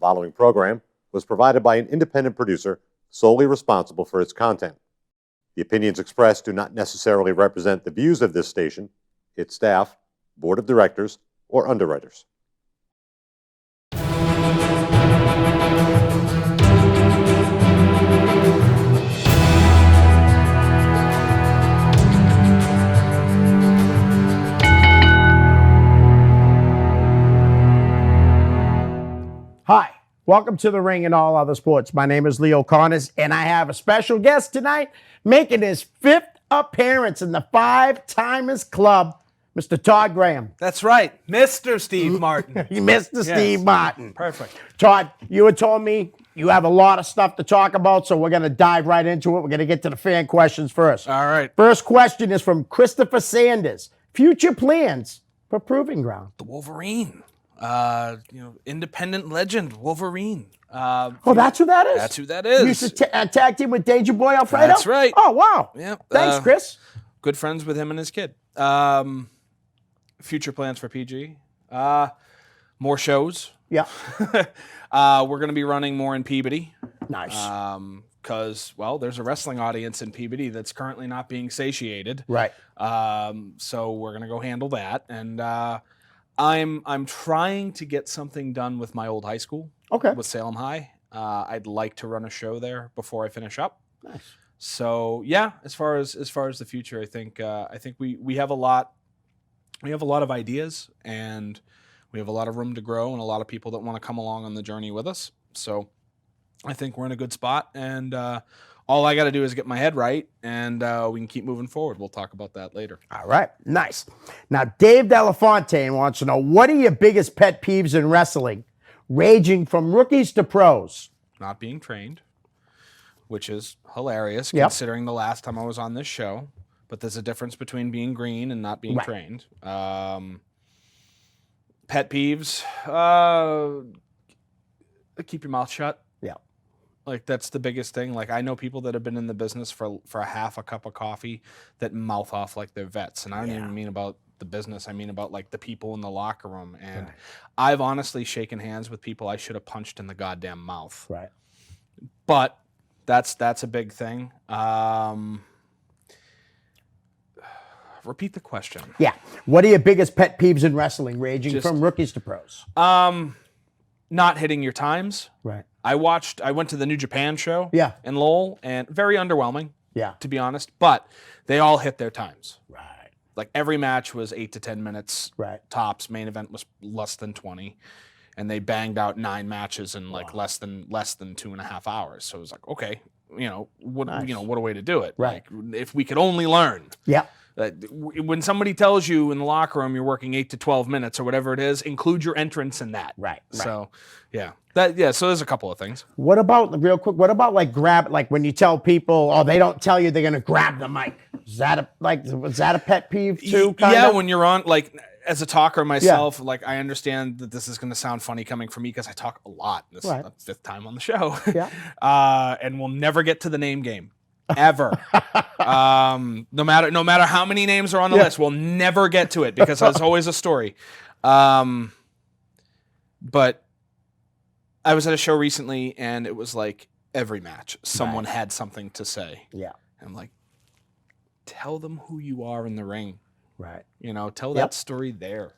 following program was provided by an independent producer solely responsible for its content. The opinions expressed do not necessarily represent the views of this station, its staff, board of directors, or underwriters. Hi, welcome to The Ring and All Other Sports. My name is Leo Connors, and I have a special guest tonight making his fifth appearance in the Five Timers Club, Mr. Todd Graham. That's right, Mr. Steve Martin. Mr. Steve Martin. Perfect. Todd, you had told me you have a lot of stuff to talk about, so we're going to dive right into it. We're going to get to the fan questions first. All right. First question is from Christopher Sanders. Future plans for Proving Ground? The Wolverine. Independent legend, Wolverine. Oh, that's who that is? That's who that is. You used to tag team with Danger Boy Alfredo? That's right. Oh, wow. Yeah. Thanks, Chris. Good friends with him and his kid. Future plans for PG. More shows. Yeah. We're going to be running more in Peabody. Nice. Because, there's a wrestling audience in Peabody that's currently not being satiated. Right. So we're going to go handle that. And I'm trying to get something done with my old high school. Okay. With Salem High. I'd like to run a show there before I finish up. Nice. So yeah, as far as the future, I think we have a lot. We have a lot of ideas, and we have a lot of room to grow, and a lot of people that want to come along on the journey with us. So I think we're in a good spot, and all I got to do is get my head right, and we can keep moving forward. We'll talk about that later. All right. Nice. Now, Dave Delafontaine wants to know, what are your biggest pet peeves in wrestling, ranging from rookies to pros? Not being trained, which is hilarious Yep. considering the last time I was on this show. But there's a difference between being green and not being Right. trained. Pet peeves, keep your mouth shut. Yeah. Like, that's the biggest thing. Like, I know people that have been in the business for a half a cup of coffee that mouth off like they're vets. And I don't even mean about the business. I mean about, like, the people in the locker room. And I've honestly shaken hands with people I should have punched in the goddamn mouth. Right. But that's a big thing. Repeat the question. Yeah. What are your biggest pet peeves in wrestling, ranging from rookies to pros? Not hitting your times. Right. I went to the New Japan show in Lowell, and very underwhelming, to be honest, but they all hit their times. Right. Like, every match was 8 to 10 minutes tops. Main event was less than 20, and they banged out 9 matches in less than 2.5 hours. So it was like, okay, what a way to do it. Right. Like, if we could only learn. Yeah. When somebody tells you in the locker room you're working 8 to 12 minutes or whatever it is, include your entrance in that. Right. So, so there's a couple of things. What about, real quick, like when you tell people, they don't tell you they're going to grab the mic? Was that a pet peeve too? Yeah, when you're on, like, as a talker myself, like, I understand that this is going to sound funny coming from me because I talk a lot. This is the 5th time on the show. Yeah. And we'll never get to the name game. Ever. No matter how many names are on the list, we'll never get to it because there's always a story. But I was at a show recently, and it was like every match, someone had something to say. Yeah. And I'm like, tell them who you are in the ring. Right. Tell that story there.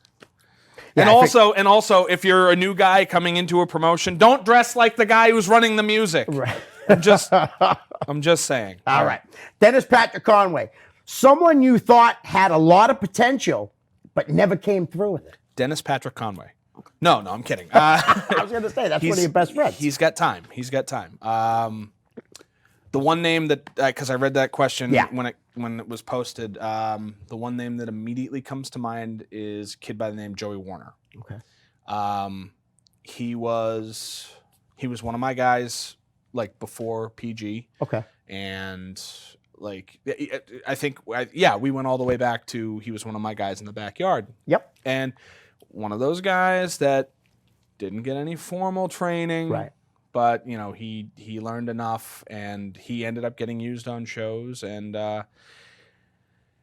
Yeah, and also, if you're a new guy coming into a promotion, don't dress like the guy who's running the music. Right. I'm just saying. All right. Dennis Patrick Conway. Someone you thought had a lot of potential, but never came through with it. Dennis Patrick Conway. No, I'm kidding. I was going to say, that's one of your best friends. He's got time. The one name that, because I read that question when it was posted, the one name that immediately comes to mind is a kid by the name Joey Warner. Okay. He was one of my guys, like, before PG. Okay. And, like, I think, we went all the way back to he was one of my guys in the backyard. Yep. And one of those guys that didn't get any formal training. Right. But, he learned enough, and he ended up getting used on shows. And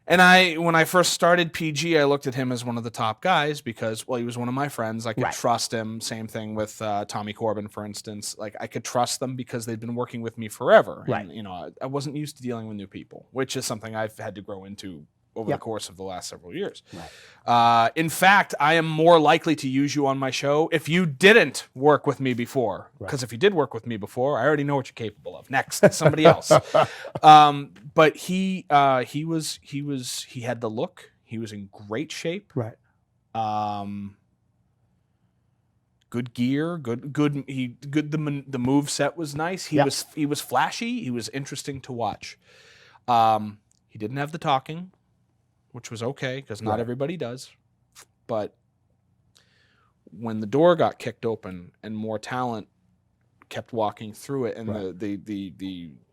And when I first started PG, I looked at him as one of the top guys because, well, he was one of my friends. I could Right. trust him. Same thing with Tommy Corbin, for instance. Like, I could trust them because they'd been working with me forever. Right. And, I wasn't used to dealing with new people, which is something I've had to grow into over Yep. the course of the last several years. Right. In fact, I am more likely to use you on my show if you didn't work with me before. Because if you did work with me before, I already know what you're capable of. Next, somebody else. But he had the look. He was in great shape. Right. Good gear. The move set was nice. He was flashy. He was interesting to watch. He didn't have the talking, which was okay because not everybody does. But when the door got kicked open and more talent kept walking through it, and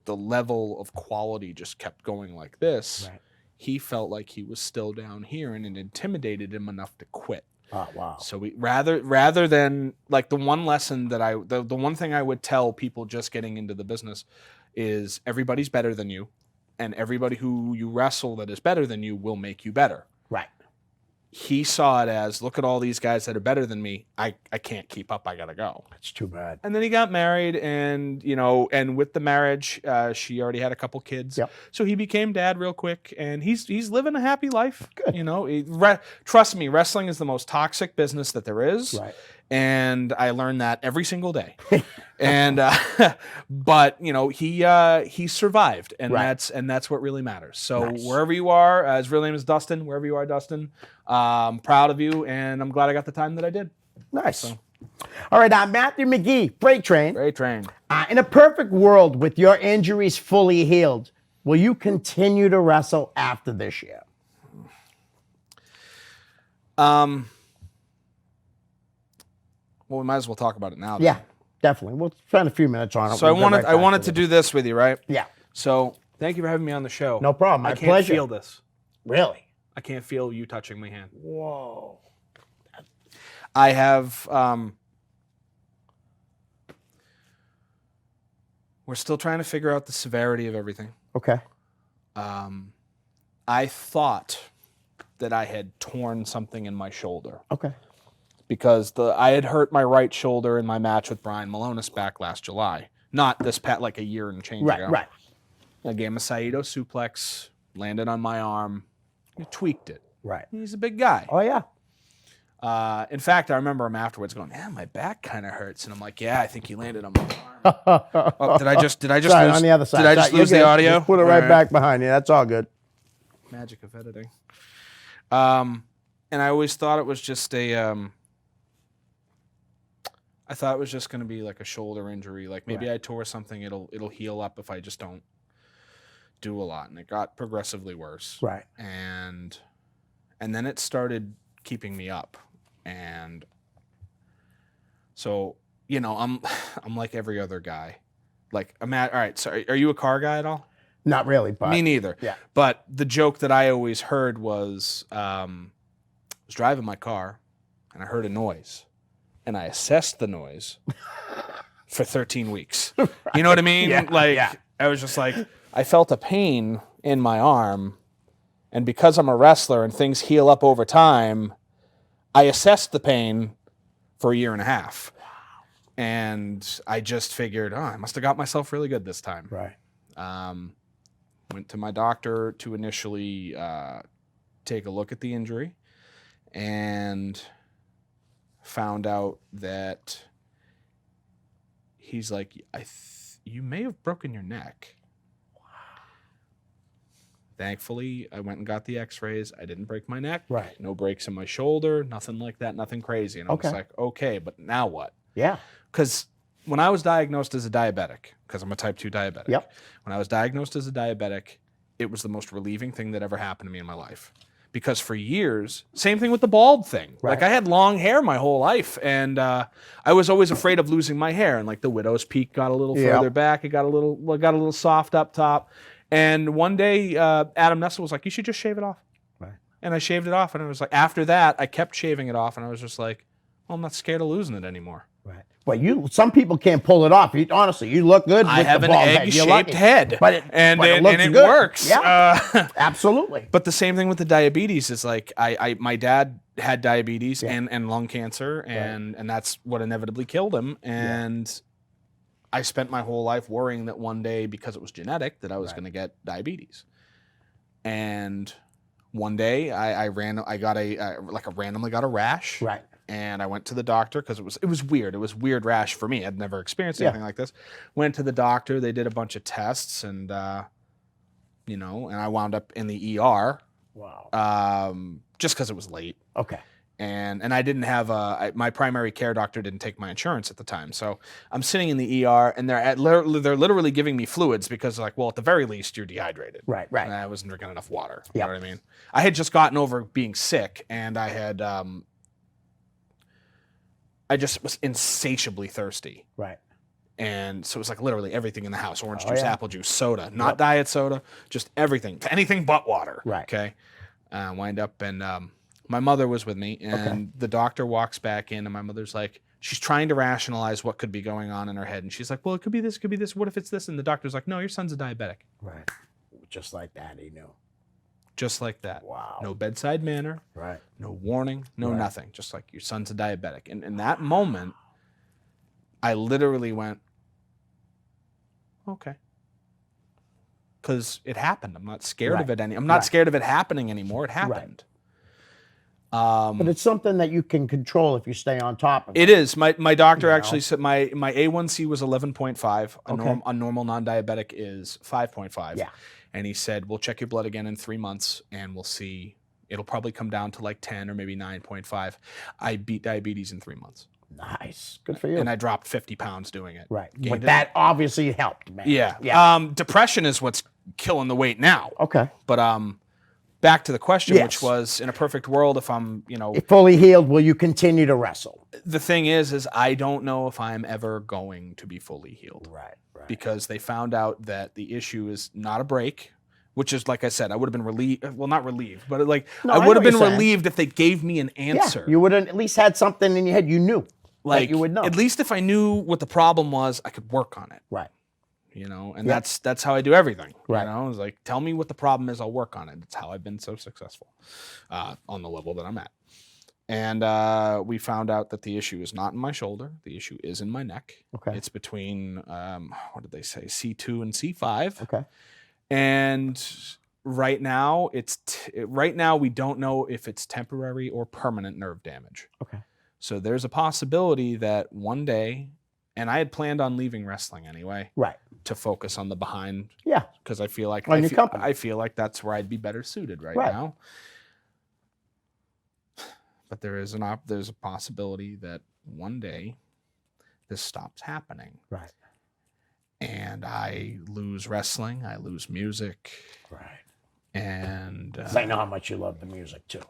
the level of quality just kept going like this, he felt like he was still down here, and it intimidated him enough to quit. Oh, wow. So we rather than, like, the one lesson that the one thing I would tell people just getting into the business is everybody's better than you. And everybody who you wrestle that is better than you will make you better. Right. He saw it as, look at all these guys that are better than me. I can't keep up. I got to go. It's too bad. And then he got married, and, and with the marriage, she already had a couple kids. Yep. So he became dad real quick, and he's living a happy life. Good. Trust me, wrestling is the most toxic business that there is. Right. And I learned that every single day. And but he survived, and that's what really matters. So wherever you are, his real name is Dustin. Wherever you are, Dustin, I'm proud of you, and I'm glad I got the time that I did. Nice. So. All right, Matthew McGee, Freight Train. Great train. In a perfect world with your injuries fully healed, will you continue to wrestle after this year? Well, we might as well talk about it now. Yeah, definitely. We'll spend a few minutes on it. So I wanted to do this with you, right? Yeah. So thank you for having me on the show. No problem. My I can't pleasure. feel this. Really? I can't feel you touching my hand. Whoa. I have. We're still trying to figure out the severity of everything. Okay. I thought that I had torn something in my shoulder. Okay. Because I had hurt my right shoulder in my match with Brian Malonis back last July. Not this like a year and change ago. Right. I gave him a Saito suplex, landed on my arm, he tweaked it. Right. He's a big guy. Oh, yeah. In fact, I remember him afterwards going, "Yeah, my back kind of hurts," and I'm like, "Yeah, I think he landed on my arm." Oh, did I just Sorry, lose on the other side. Did I just Sorry, lose you're the good. audio? Just put it All right back behind you. That's all good. Magic of editing. And I always thought it was just I thought it was just going to be like a shoulder injury. Like maybe I tore something. It'll heal up if I just don't do a lot. And it got progressively worse. Right. And then it started keeping me up. And so, I'm like every other guy. Like, all right, so are you a car guy at all? Not really, but. Me neither. Yeah. But the joke that I always heard was, I was driving my car and I heard a noise. And I assessed the noise for 13 weeks. Right. You know what I mean? Yeah, I was just like, I felt a pain in my arm. And because I'm a wrestler and things heal up over time, I assessed the pain for a year and a half. Wow. And I just figured, I must have got myself really good this time. Right. Went to my doctor to initially take a look at the injury and found out that he's like, you may have broken your neck. Wow. Thankfully, I went and got the x-rays. I didn't break my neck. Right. No breaks in my shoulder, nothing like that, nothing crazy. And I was like, okay, but now what? Yeah. Because when I was diagnosed as a diabetic, because I'm a type 2 diabetic, yep. When I was diagnosed as a diabetic, it was the most relieving thing that ever happened to me in my life. Because for years, same thing with the bald thing. Right. Like I had long hair my whole life, and I was always afraid of losing my hair. And like the widow's peak got a little further back, it got a little soft up top. And one day, Adam Nessel was like, "You should just shave it off." Right. And I shaved it off, and I was like, after that, I kept shaving it off, and I was just like, "Well, I'm not scared of losing it anymore." Right. Well, some people can't pull it off. Honestly, you look good. I with have the an bald head. You're egg-shaped lucky. head, but it looks it good. works. Yeah, absolutely. But the same thing with the diabetes is like my dad had diabetes Yeah. and lung cancer, and that's what inevitably killed him. And I spent my whole life worrying that one day, because it was genetic, that I was going to get diabetes. And one day I randomly got a rash. Right. And I went to the doctor because it was weird. It was weird rash for me. I'd never experienced anything like this. Went to the doctor. They did a bunch of tests, and and I wound up in the ER. Wow. Just because it was late. Okay. And I didn't have my primary care doctor didn't take my insurance at the time. So I'm sitting in the ER, and they're literally giving me fluids because like, well, at the very least you're dehydrated. Right. And I wasn't drinking enough water. Yeah. You know what I mean? I had just gotten over being sick, and I had I just was insatiably thirsty. Right. And so it was like literally everything in the house: orange juice, apple juice, soda, not Yep. diet soda, just everything, anything but water. Right. Okay. Wind up, and my mother was with me, and the doctor walks back in, and my mother's like, she's trying to rationalize what could be going on in her head, and she's like, well, it could be this, could be this. What if it's this? And the doctor's like, no, your son's a diabetic. Right. Just like that, he knew. Just like that. Wow. No bedside manner. Right. No warning. No Right. nothing. Just like, your son's a diabetic. And in that moment, I literally went, okay. Because it happened. I'm not scared of it I'm not scared of it happening anymore. It happened. But it's something that you can control if you stay on top of it. It is. My doctor You actually know? said my A1C was 11.5. Okay. A normal non-diabetic is 5.5. Yeah. And he said, we'll check your blood again in 3 months, and we'll see. It'll probably come down to like 10 or maybe 9.5. I beat diabetes in 3 months. Nice. Good for you. And I dropped 50 pounds doing it. Right. Gained But it. that obviously helped, man. Yeah. Yeah. Depression is what's killing the weight now. Okay. But back to the question, Yes. which was, in a perfect world, if I'm, If fully healed, will you continue to wrestle? the thing is I don't know if I'm ever going to be fully healed. Right. Right. Because they found out that the issue is not a break, which is, like I said, I would have been relieved. Well, not relieved, but like No, I I know would have what been you're saying. relieved if they gave me an answer. Yeah, you would have at least had something in your head. You knew. like you would know. At least if I knew what the problem was, I could work on it. Right. And that's how I do everything. Right. It's like, tell me what the problem is, I'll work on it. It's how I've been so successful on the level that I'm at. And we found out that the issue is not in my shoulder. The issue is in my neck. Okay. It's between what did they say, C2 and C5. Okay. And right now we don't know if it's temporary or permanent nerve damage. Okay. So there's a possibility that one day, and I had planned on leaving wrestling anyway, Right. to focus on the behind, Yeah. because I feel like On your company. I feel like that's where I'd be better suited right Right. now. But there's a possibility that one day this stops happening. Right. And I lose wrestling, I lose music, Right. and 'Cause I know how much you love the music too.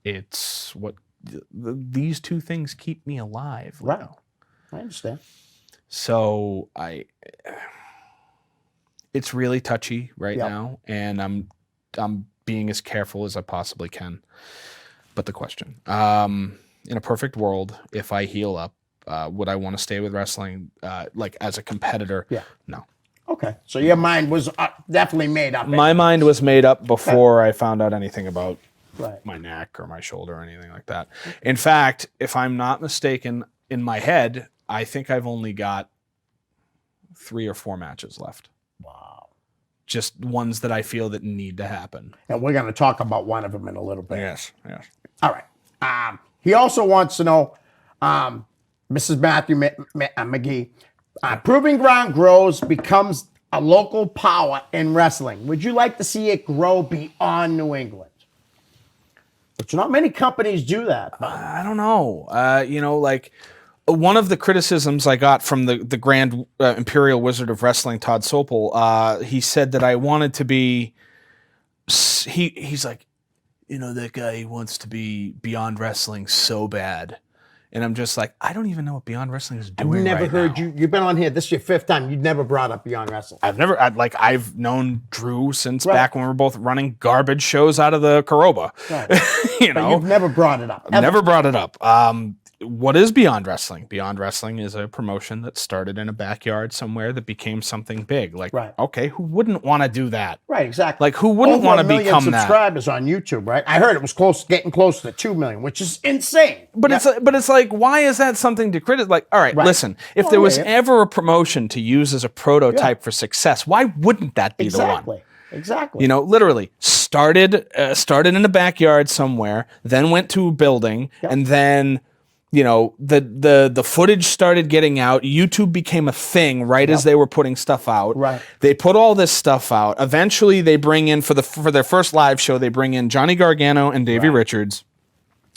it's what these two things keep me alive. Right. Leo. I understand. So it's really touchy right Yep. now, and I'm being as careful as I possibly can. But the question, in a perfect world, if I heal up, would I want to stay with wrestling, like as a competitor? Yeah. No. Okay. So your mind was definitely made up. My mind was made up before I found out anything about Right. my neck or my shoulder or anything like that. In fact, if I'm not mistaken, in my head, I think I've only got 3 or 4 matches left. Wow. Just ones that I feel that need to happen. And we're going to talk about one of them in a little bit. Yes. All right. He also wants to know, Mrs. Matthew McGee, Proving Ground grows, becomes a local power in wrestling. Would you like to see it grow beyond New England? Which not many companies do that. But I don't know. Like one of the criticisms I got from the Grand Imperial Wizard of Wrestling, Todd Sopel, he said that I wanted to be. He's like, that guy wants to be Beyond Wrestling so bad. And I'm just like, I don't even know what Beyond Wrestling is doing. I've never right heard now. you've been on here. This is your 5th time. You've never brought up Beyond Wrestling. I've known Drew since back when we were both running garbage shows out of the Caroba. Right. you But know, you've never brought it up. I've never brought it up. what is Beyond Wrestling? Beyond Wrestling is a promotion that started in a backyard somewhere that became something big. Like, Right. okay, who wouldn't want to do that? Right, exactly. Like, who wouldn't Over want to 1 million become that? subscribers on YouTube, right? I heard it was getting close to 2 million, which is insane. But it's like, why is that something to criticize? Like, all right, Right. listen, if Oh, there was yeah. ever a promotion to use as a prototype for success, why wouldn't that be the one? Exactly. You know, literally started in the backyard somewhere, then went to a building, and then, you know, the footage started getting out. YouTube became a thing right as they were putting stuff out. Right. They put all this stuff out. Eventually, they bring in for their first live show, they bring in Johnny Gargano and Davey Richards.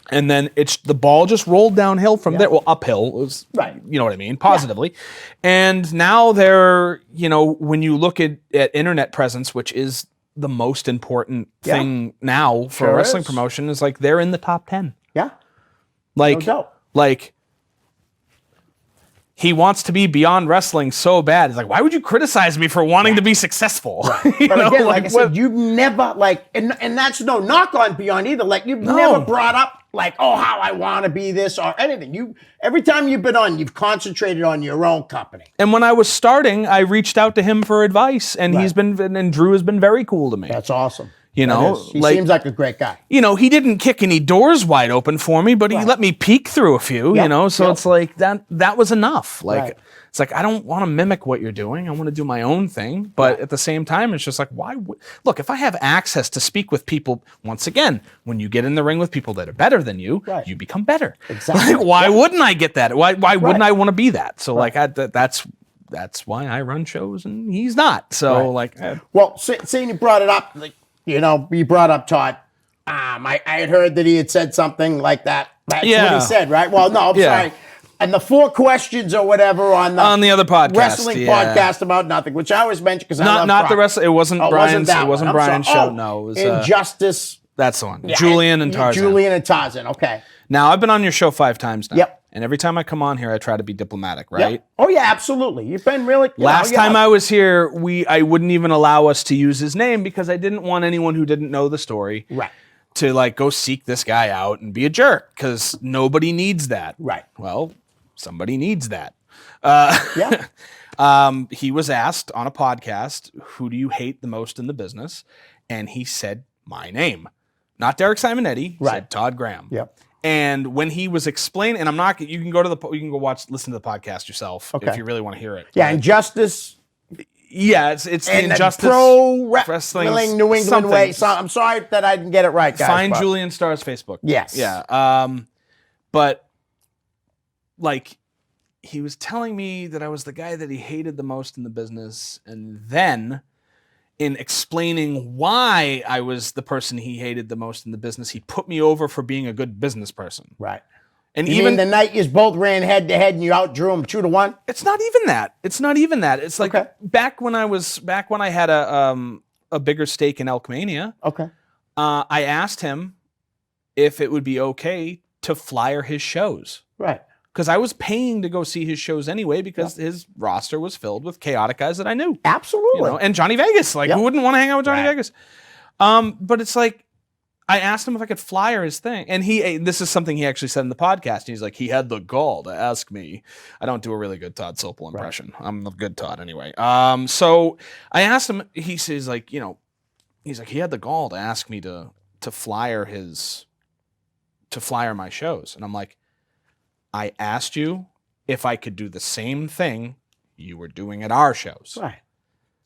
And then the ball just rolled downhill from there. Well, uphill. It was, you know what I mean? Positively. And now they're, you know, when you look at internet presence, which is the most important thing now for a wrestling promotion, is like they're in the top 10. Yeah. Like, No doubt. like he wants to be Beyond Wrestling so bad. It's like, why would you criticize me for wanting to be successful? You But know, again, like I what- said, you've never and that's no knock on Beyond either. Like you've never brought up like, oh, how I want to be this or anything. Every time you've been on, you've concentrated on your own company. And when I was starting, I reached out to him for advice, and and Drew has been very cool to me. That's awesome. You know, He seems like a great guy. You know, he didn't kick any doors wide open for me, but he let me peek through a few, you know, so it's like that was enough. Like, it's like, I don't want to mimic what you're doing. I want to do my own thing. But at the same time, it's just like, look, if I have access to speak with people, once again, when you get in the ring with people that are better than you, you become better. Exactly. Like, why wouldn't I get that? Why wouldn't I want to be that? So like, that's why I run shows and he's not. So Well, seeing you brought it up, like, you know, you brought up Todd. I had heard that he had said something like that. That's what he said, right? Well, no, I'm sorry. And the 4 questions or whatever on the other podcast, wrestling podcast about nothing, which I always mention because I love not Brock. the rest. It wasn't Brian's. that It wasn't one. I'm Brian's sorry. show. No, it was Injustice. That's the one. Yeah, Julian and Tarzan. Julian and Tarzan. Okay. Now I've been on your show 5 times now. Yep. And every time I come on here, I try to be diplomatic, right? Yep. Oh yeah, absolutely. You've been really. Last time I was here, I wouldn't even allow us to use his name because I didn't want anyone who didn't know the story to like go seek this guy out and be a jerk because nobody needs that. Right. Well, somebody needs that. Yeah. He was asked on a podcast, who do you hate the most in the business? And he said my name, not Derek Simonetti. He said Todd Graham. Yep. And when he was explaining, and I'm not, you can go listen to the podcast yourself if you really want to hear it. Yeah, Injustice. Yeah, it's the And Injustice Pro Wrestling New England something. way. So I'm sorry that I didn't get it right, guys. Find but- Julian Starr's Facebook. Yes. Yeah. But like he was telling me that I was the guy that he hated the most in the business, and then in explaining why I was the person he hated the most in the business, he put me over for being a good business person. Right. And You even mean the night you both ran head to head and you outdrew him 2-1? it's not even that. It's not even that. It's like back when I had a bigger stake in Elkmania. Okay. I asked him if it would be okay to flyer his shows. Right. Because I was paying to go see his shows anyway because his roster was filled with chaotic guys that I knew. Absolutely. You know, and Johnny Vegas. Like, who wouldn't want to hang out with Johnny Vegas? But it's like, I asked him if I could flyer his thing. And this is something he actually said in the podcast. He's like, he had the gall to ask me. I don't do a really good Todd Sopel impression. I'm a good Todd anyway. So I asked him, he says like, you know, he's like, he had the gall to ask me to flyer my shows. And I'm like, I asked you if I could do the same thing you were doing at our shows. Right.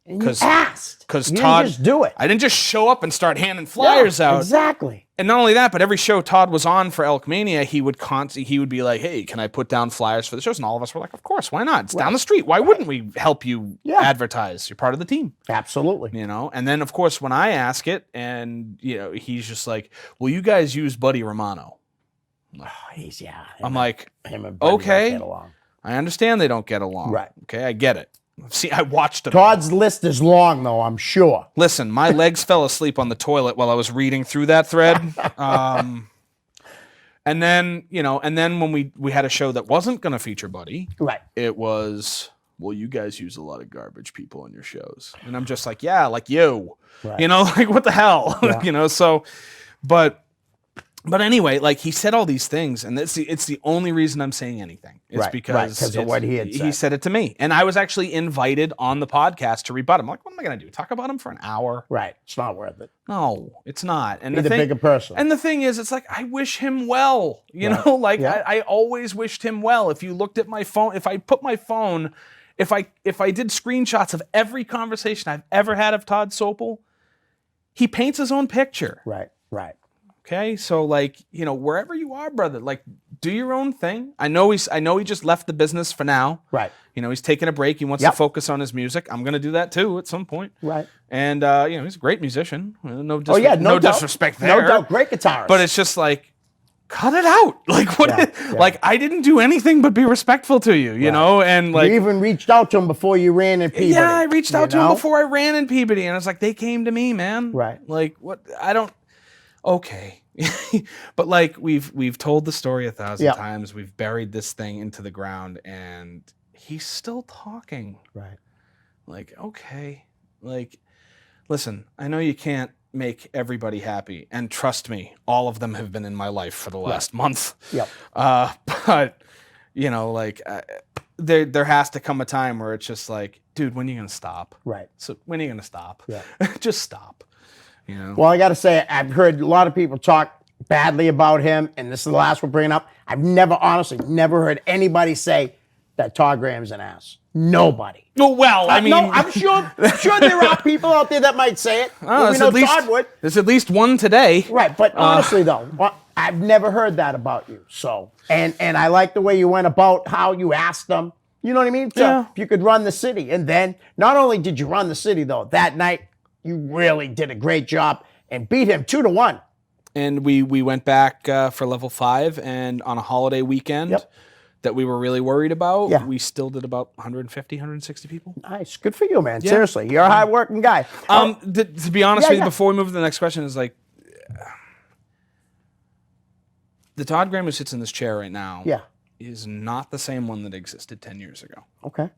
And you asked. Because You Todd, didn't just do it. I didn't just show up and start handing flyers out. Exactly. And not only that, but every show Todd was on for Elkmania, he would be like, hey, can I put down flyers for the shows? And all of us were like, of course, why not? It's down the street. Why wouldn't we help you advertise? You're part of the team. Absolutely. You know? And then, of course, when I ask it, and, you know, he's just like, well, you guys use Buddy Romano. I'm like, him and Buddy okay, don't get along. I understand they don't get along. Right. Okay, I get it. See, I watched it. Todd's list is long, though, I'm sure. Listen, my legs fell asleep on the toilet while I was reading through that thread. And then, you know, when we had a show that wasn't going to feature Buddy, Right. it was, well, you guys use a lot of garbage people on your shows. And I'm just like, yeah, like you. Right. You know, like what the hell? Yeah. You know, so, but But anyway, like he said all these things, and it's the only reason I'm saying anything. It's Right, because because of what he had said. He said it to me, and I was actually invited on the podcast to rebut him. I'm like, what am I going to do? Talk about him for an hour? Right. It's not worth it. No, it's not. And Be the bigger person. And the thing is, it's like I wish him well. You know, like Yeah. I always wished him well. If you looked at my phone, if I put my phone, if I did screenshots of every conversation I've ever had of Todd Sopel, he paints his own picture. Right. Right. Okay, so like, you know, wherever you are, brother, like do your own thing. I know he just left the business for now. Right. You know, he's taking a break. He wants to focus on his music. I'm going to do that too at some point. Right. And you know, he's a great musician. No doubt. disrespect there. No doubt. Great guitarist. But it's just like, cut it out. Like what? Yeah. Like I didn't do anything but be respectful to you. You know, and like you even reached out to him before you ran in Peabody. Yeah, I reached out to him before I ran in Peabody, and it's like they came to me, man. Right. Like what? I don't. Okay. But like we've told the story 1,000 times. We've buried this thing into the ground, and he's still talking. Right. Like, okay. Like, listen, I know you can't make everybody happy, and trust me, all of them have been in my life for the last month. Yep. But you know, like there has to come a time where it's just like, dude, when are you gonna stop? Right. So when are you gonna stop? Yeah. Just stop. You know? Well, I got to say, I've heard a lot of people talk badly about him, and this is the last we're bringing up. I've honestly, never heard anybody say that Todd Graham's an ass. Nobody. Oh, well, I mean, no, I'm sure there are people out there that might say it. Oh, we know Todd would. There's at least one today. Right, but honestly though, I've never heard that about you. So, and I like the way you went about how you asked them. You know what I mean? If you could run the city, and then not only did you run the city though, that night you really did a great job and beat him 2-1. And we went back for level 5, and on a holiday weekend that we were really worried about, we still did about 150, 160 people. Nice. Good for you, man. Seriously. You're a hard-working guy. To be honest with you, before we move to the next question, is like, the Todd Graham who sits in this chair right now is not the same one that existed 10 years ago. Okay.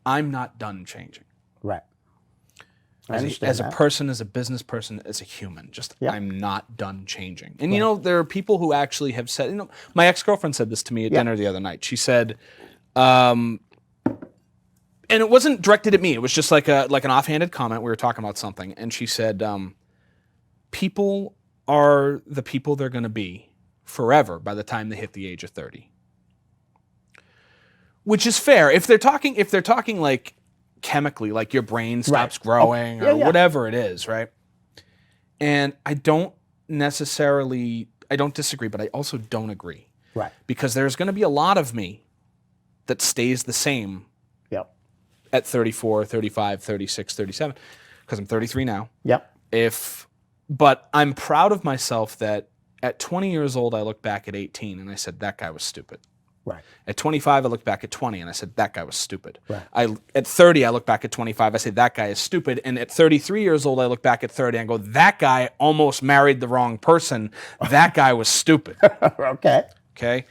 I'm not done changing. Right. As a person, as a business person, as a human, I'm not done changing. And you know, there are people who actually have said, you know, my ex-girlfriend said this to me at dinner the other night. She said, and it wasn't directed at me. It was just like an offhanded comment. We were talking about something, and she said, people are the people they're going to be forever by the time they hit the age of 30. Which is fair. If they're talking like chemically, like your brain stops growing or whatever it is, right? And I don't disagree, but I also don't agree. Right. Because there's going to be a lot of me that stays the same at 34, 35, 36, 37, because I'm 33 now. Yep. But I'm proud of myself that at 20 years old, I look back at 18 and I said, that guy was stupid. Right. At 25, I looked back at 20 and I said, that guy was stupid. Right. At 30, I look back at 25, I say, that guy is stupid. And at 33 years old, I look back at 30 and go, that guy almost married the wrong person. That guy was stupid. Okay?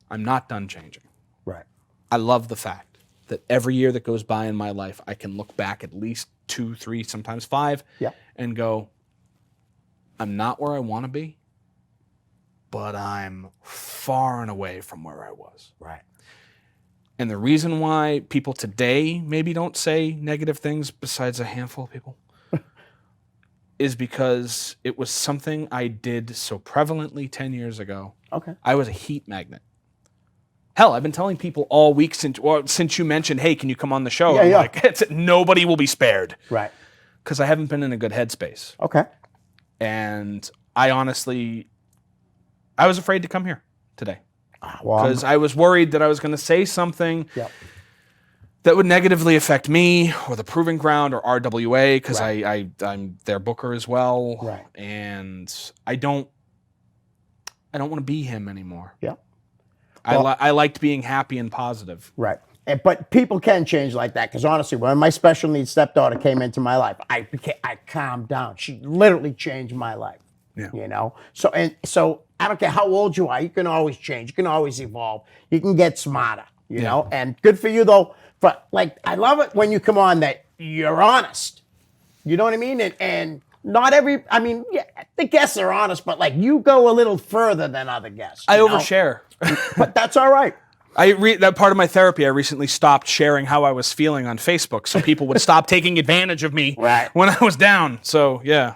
I'm not done changing. Right. I love the fact that every year that goes by in my life, I can look back at least 2, 3, sometimes 5, and go, I'm not where I want to be, but I'm far and away from where I was. Right. And the reason why people today maybe don't say negative things, besides a handful of people, is because it was something I did so prevalently 10 years ago. Okay. I was a heat magnet. Hell, I've been telling people all week since you mentioned, hey, can you come on the show? I'm like, nobody will be spared. Right. Because I haven't been in a good headspace. Okay. And I was afraid to come here today. Because I was worried that I was going to say something that would negatively affect me or the Proving Ground or RWA, because I'm their booker as well. Right. And I don't want to be him anymore. Yeah. I liked being happy and positive. Right. But people can change like that, because honestly, when my special needs stepdaughter came into my life, I calmed down. She literally changed my life. Yeah. You know? So I don't care how old you are, you can always change. You can always evolve. You can get smarter, you know? And good for you though, I love it when you come on that you're honest. You know what I mean? And not every, I mean, yeah, the guests are honest, but like you go a little further than other guests. I you know? overshare. But that's all right. That part of my therapy, I recently stopped sharing how I was feeling on Facebook so people would stop taking advantage of me Right. when I was down. So, yeah.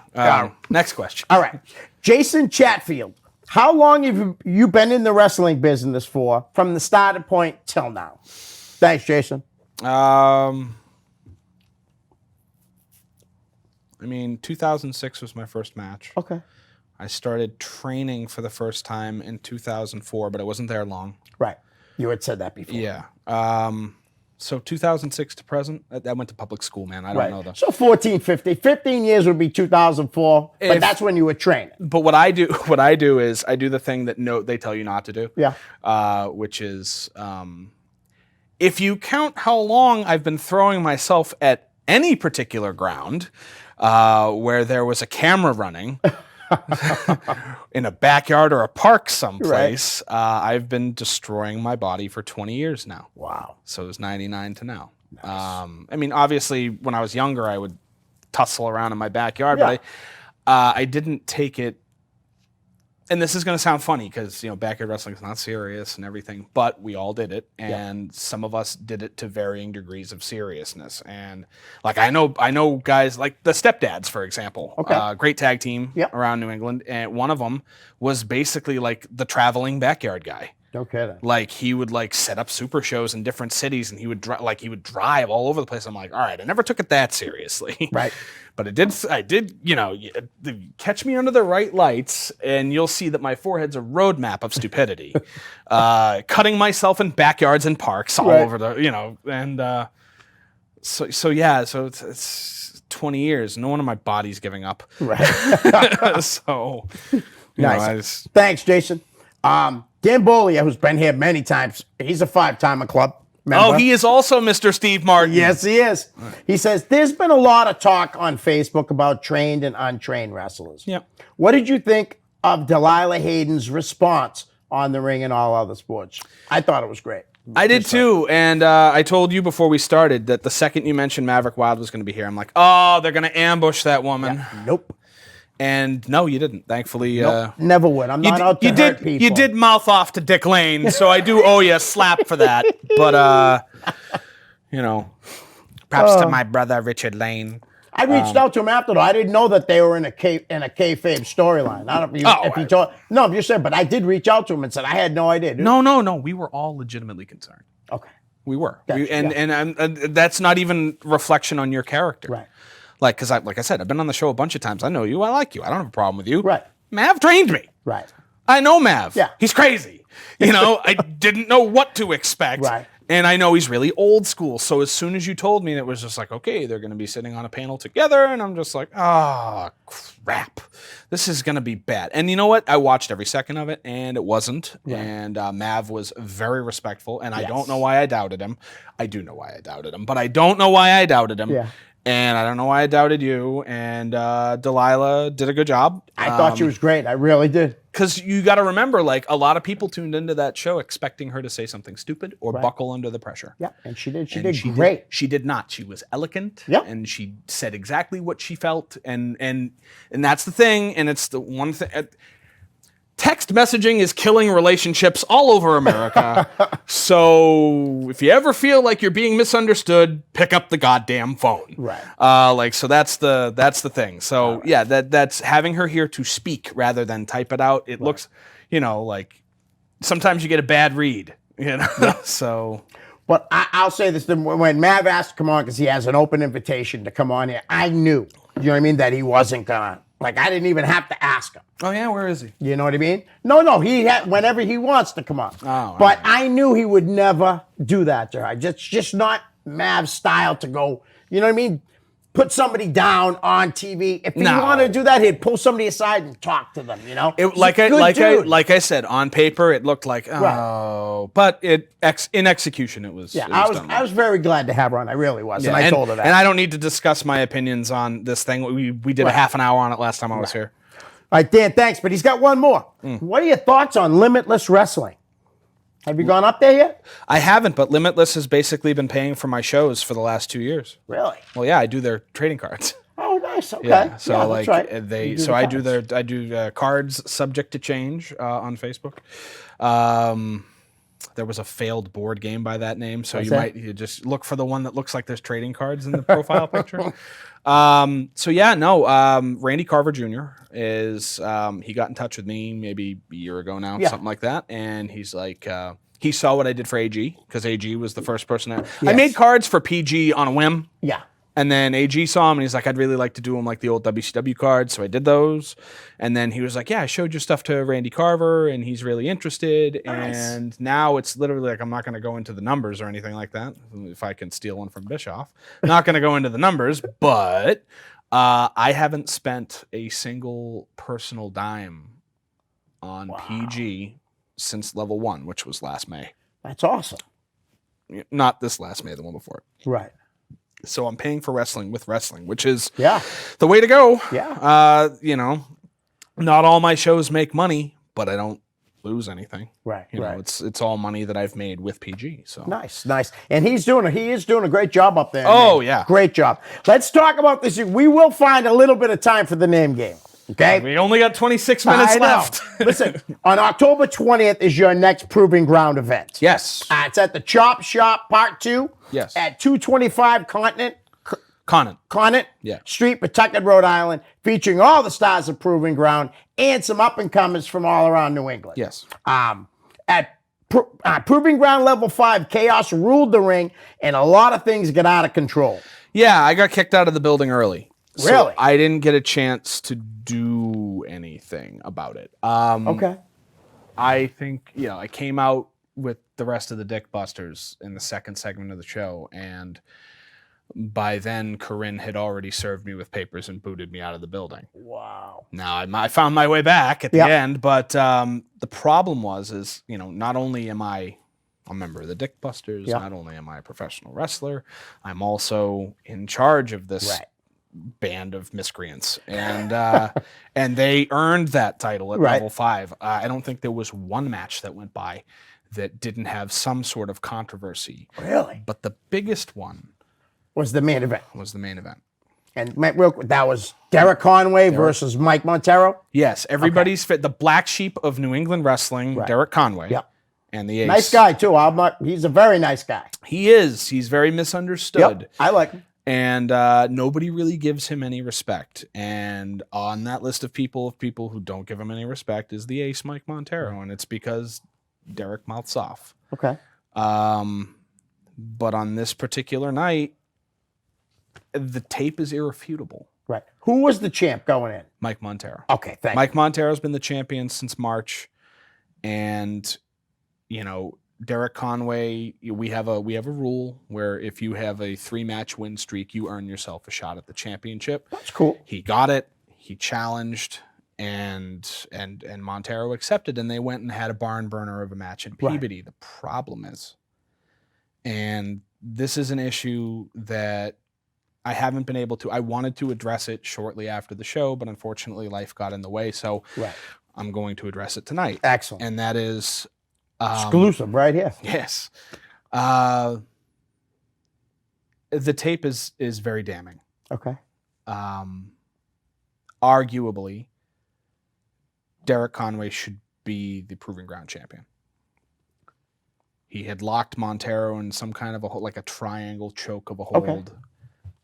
Next question. All right. Jason Chatfield, how long have you been in the wrestling business for, from the starting point till now? Thanks, Jason. I mean, 2006 was my first match. Okay. I started training for the first time in 2004, but I wasn't there long. Right. You had said that before. Yeah. So 2006 to present, I went to public school, man. I don't know though. So 14, 15 years would be 2004, but If- that's when you were training. But what I do is I do the thing that they tell you not to do. Yeah. Which is, if you count how long I've been throwing myself at any particular ground, where there was a camera running, in a backyard or a park someplace, I've been destroying my body for 20 years now. Wow. So it was 99 to now. Nice. I mean, obviously, when I was younger, I would tussle around in my backyard, Yeah. but I didn't take it. And this is going to sound funny because, backyard wrestling is not serious and everything, but we all did it. And some of us did it to varying degrees of seriousness. And like, I know guys like the Stepdads, for example, Okay. Great tag team Yep. around New England. And one of them was basically like the traveling backyard guy. No kidding. Like he would like set up super shows in different cities, and he would drive all over the place. I'm like, all right, I never took it that seriously, Right. But I did, catch me under the right lights, and you'll see that my forehead's a roadmap of stupidity. Cutting myself in backyards and parks all Right. over and so it's 20 years. No one in my body's giving up. Right. So, Nice. Thanks, Jason. Dan Bolia, who's been here many times, he's a 5-timer club member. Oh, he is also Mr. Steve Martin. Yes, he is. He says, there's been a lot of talk on Facebook about trained and untrained wrestlers. Yep. What did you think of Delilah Hayden's response on the ring and all other sports? I thought it was great. I did too, and I told you before we started that the second you mentioned Maverick Wild was going to be here, I'm like, oh, they're going to ambush that woman. Nope. And no, you didn't. Thankfully, Never would. I'm not out to hurt people. You did mouth off to Dick Lane, so I do owe you a slap for that. But props to my brother Richard Lane. I reached out to him after though. I didn't know that they were in a kayfabe storyline. I don't know if you told. No, I'm just saying. But I did reach out to him and said I had no idea. Dude. No. We were all legitimately concerned. Okay. We were, Gotcha, and that's not even reflection on your character. Right. Like I said, I've been on the show a bunch of times. I know you. I like you. I don't have a problem with you. Right. Mav trained me. Right. I know Mav. Yeah. He's crazy. I didn't know what to expect. Right. And I know he's really old school. So as soon as you told me, it was just like, okay, they're going to be sitting on a panel together. And I'm just like, crap. This is going to be bad. And you know what? I watched every second of it, and it wasn't. Right. And Mav was very respectful. And I Yes. don't know why I doubted him. I do know why I doubted him, but I don't know why I doubted him. Yeah. And I don't know why I doubted you. And Delilah did a good job. I thought she was great. I really did. Because you got to remember, like, a lot of people tuned into that show expecting her to say something stupid or buckle under the pressure. Yeah, and she did. She And did great. She did not. She was elegant. Yeah. And she said exactly what she felt. And that's the thing. And it's the one thing. Text messaging is killing relationships all over America. So if you ever feel like you're being misunderstood, pick up the goddamn phone. Right. So that's the thing. So yeah, that's having her here to speak rather than type it out. It looks, like sometimes you get a bad read. So. But I'll say this: when Mav asked to come on because he has an open invitation to come on here, I knew, you know what I mean, that he wasn't gonna. Like, I didn't even have to ask him. Oh yeah, where is he? You know what I mean? No, he had whenever he wants to come on. Oh, but I knew he would never do that to her. Just not Mav's style to go. You know what I mean? Put somebody down on TV. If he wanted to do that, he'd pull somebody aside and talk to them. Like I said, on paper it looked like but in execution it was. Yeah, it was I was very glad to have her on. I really was, and I told her that. And I don't need to discuss my opinions on this thing. We did a half an hour on it last time I was here. All right, Dan, thanks. But he's got one more. What are your thoughts on Limitless Wrestling? Have you gone up there yet? I haven't, but Limitless has basically been paying for my shows for the last 2 years. Really? Well, yeah, I do their trading cards. Oh, nice. Okay. Yeah, so that's like right. You they, do so the I do cards. I do cards subject to change on Facebook. There was a failed board game by that name, so What's you that? might you just look for the one that looks like there's trading cards in the profile picture. So yeah, no, Randy Carver Jr. is he got in touch with me maybe a year ago now, Yeah. something like that, and he's like. He saw what I did for AG because AG was the first person I Yes. made cards for PG on a whim. Yeah. And then AG saw him and he's like, I'd really like to do them like the old WCW cards. So I did those. And then he was like, yeah, I showed your stuff to Randy Carver and he's really interested. Nice. And now it's literally like, I'm not going to go into the numbers or anything like that. If I can steal one from Bischoff, not going to go into the numbers, but I haven't spent a single personal dime on PG since level 1, which was last May. That's awesome. Not this last May, the one before it. Right. So I'm paying for wrestling with wrestling, which is Yeah. the way to go. Yeah. Not all my shows make money, but I don't lose anything. Right. You know, right. it's all money that I've made with PG. So Nice. And he is doing a great job up there. Oh, man. yeah. Great job. Let's talk about this. We will find a little bit of time for the name game. Okay. we only got 26 minutes I know. left. Listen, on October 20th is your next Proving Ground event. Yes. It's at the Chop Shop Part 2. Yes. At 225 Conant Yeah. Street, Pawtucket, Rhode Island, featuring all the stars of Proving Ground and some up-and-comers from all around New England. Yes. At Proving Ground Level 5, chaos ruled the ring, and a lot of things got out of control. Yeah, I got kicked out of the building early. So Really? I didn't get a chance to do anything about it. Okay. I think, I came out with the rest of the Dick Busters in the second segment of the show, and by then Corinne had already served me with papers and booted me out of the building. Wow. Now I found my way back at the end, but the problem is not only am I a member of the Dick Busters, not only am I a professional wrestler, I'm also in charge of this band of miscreants, and and they earned that title at level 5. I don't think there was one match that went by that didn't have some sort of controversy. Really? But the biggest one Was the main event. And real quick, that was Derek Conway versus Mike Montero. Yes, everybody's fit. The black sheep of New England wrestling, Derek Conway. Yeah. And the ace. Nice guy, too. He's a very nice guy. He is. He's very misunderstood. Yep, I like him. And nobody really gives him any respect. And on that list of people who don't give him any respect is the ace, Mike Montero. And it's because Derek mouths off. Okay. But on this particular night, the tape is irrefutable. Right. Who was the champ going in? Mike Montero. Okay, thank you. Mike Montero's been the champion since March. And, Derek Conway, we have a rule where if you have a 3-match win streak, you earn yourself a shot at the championship. That's cool. He got it. He challenged, and Montero accepted, and they went and had a barn burner of a match in Peabody. The problem is, and this is an issue that I haven't been able to. I wanted to address it shortly after the show, but unfortunately, life got in the way. So I'm going to address it tonight. Excellent. And that is exclusive right here. Yes. The tape is very damning. Okay. Arguably, Derek Conway should be the Proving Ground champion. He had locked Montero in some kind of a triangle choke of a hold.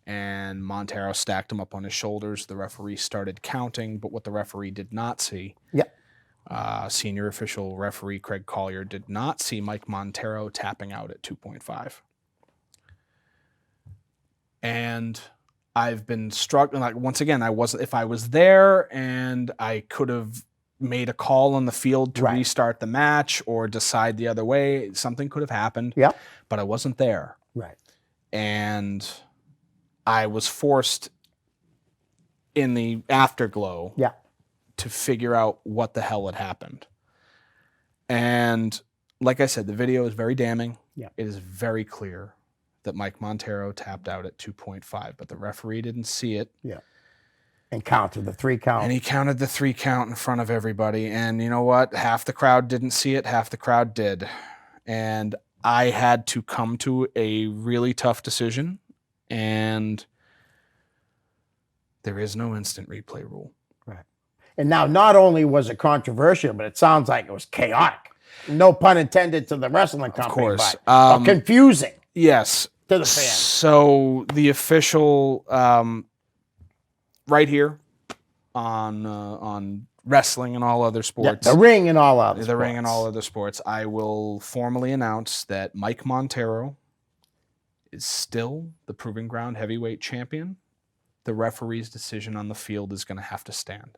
And Montero stacked him up on his shoulders. The referee started counting, but what the referee did not see, senior official referee Craig Collier did not see Mike Montero tapping out at 2.5. And I've been struggling. Once again, if I was there and I could have made a call on the field to restart the match or decide the other way, something could have happened. Yeah. But I wasn't there. Right. And I was forced in the afterglow to figure out what the hell had happened. And like I said, the video is very damning. Yeah. It is very clear that Mike Montero tapped out at 2.5, but the referee didn't see it. Yeah. And counted the 3 count. And he counted the 3 count in front of everybody. And you know what? Half the crowd didn't see it, half the crowd did. And I had to come to a really tough decision. And There is no instant replay rule. Right. And now, not only was it controversial, but it sounds like it was chaotic. No pun intended to the wrestling company, course. but confusing Yes. to the fans. So the official, right here on wrestling and all other Yeah, sports, the ring and all others. the ring and all other sports, I will formally announce that Mike Montero is still the Proving Ground heavyweight champion. The referee's decision on the field is going to have to stand.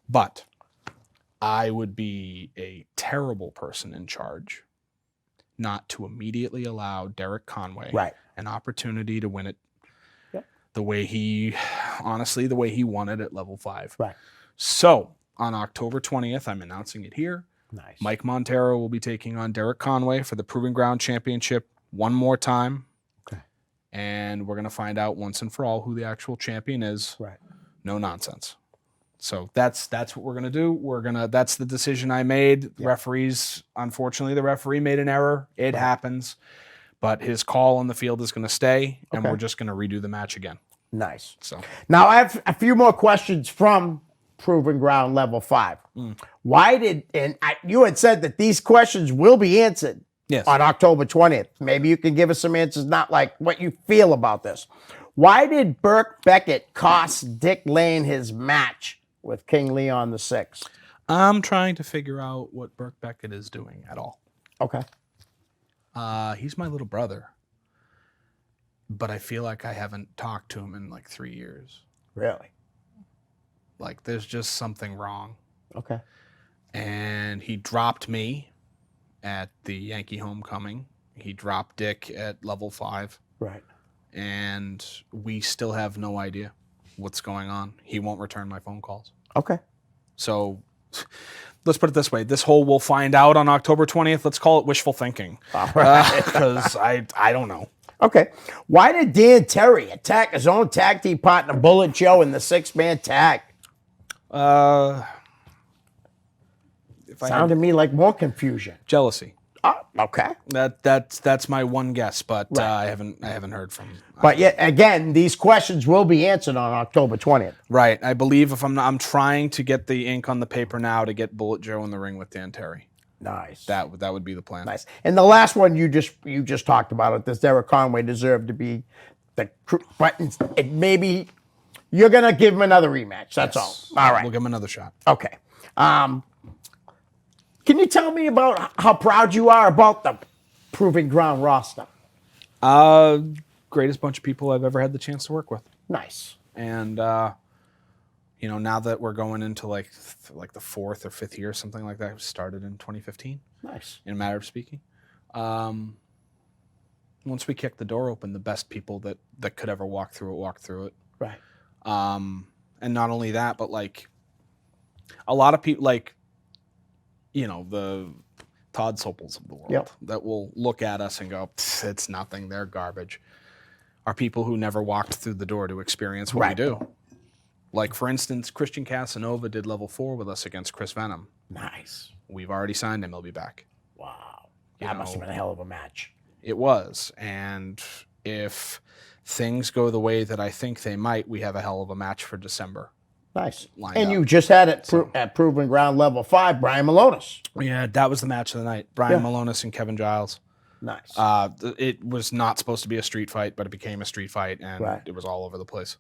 But I would be a terrible person in charge not to immediately allow Derek Conway an opportunity to win it the way he won it at level 5. Right. So on October 20th, I'm announcing it here. Nice. Mike Montero will be taking on Derek Conway for the Proving Ground Championship one more time. Okay. And we're going to find out once and for all who the actual champion is. Right. No nonsense. So that's what we're going to do. That's the decision I made. Yeah. Referees, unfortunately, the referee made an error. It happens. But his call on the field is going to stay, and we're just going to redo the match again. Nice. So now I have a few more questions from Proving Ground Level 5. Why did, you had said that these questions will be answered on October 20th. Maybe you can give us some answers, not like what you feel about this. Why did Burke Beckett cost Dick Lane his match with King Leon VI? I'm trying to figure out what Burke Beckett is doing at all. Okay. He's my little brother, but I feel like I haven't talked to him in like 3 years. Really? Like there's just something wrong. Okay. And he dropped me at the Yankee homecoming. He dropped Dick at level 5. Right. And we still have no idea what's going on. He won't return my phone calls. Okay. So let's put it this way. This whole we'll find out on October 20th. Let's call it wishful thinking. All right. Because I don't know. Okay. Why did Dan Terry attack his own tag team partner, Bullet Joe, in the 6-man tag? Sounded to me like more confusion. Jealousy. Oh, okay. That's my one guess, but I haven't heard from. But yet again, these questions will be answered on October 20th. Right. I believe if I'm trying to get the ink on the paper now to get Bullet Joe in the ring with Dan Terry. Nice. That would be the plan. Nice. And the last one you just talked about it. Does Derek Conway deserve to be the? But maybe you're gonna give him another rematch. That's all. All right. We'll give him another shot. Okay. Can you tell me about how proud you are about the Proving Ground roster? Greatest bunch of people I've ever had the chance to work with. Nice. And now that we're going into like the 4th or 5th year, something like that, started in 2015. Nice. In a matter of speaking. Once we kicked the door open, the best people that could ever walked through it. Right. And not only that, but like a lot of people, like, the Todd Sopels of the world that will look at us and go, it's nothing, they're garbage, are people who never walked through the door to experience what we do. Like, for instance, Christian Casanova did level 4 with us against Chris Venom. Nice. We've already signed him. He'll be back. Wow. That must have been a hell of a match. It was. And if things go the way that I think they might, we have a hell of a match for December. Nice. Lined And up. you just had it at Proving Ground Level 5, Brian Malonis. Yeah, that was the match of the night. Brian Malonis and Kevin Giles. Nice. It was not supposed to be a street fight, but it became a street fight, and it was all over the place.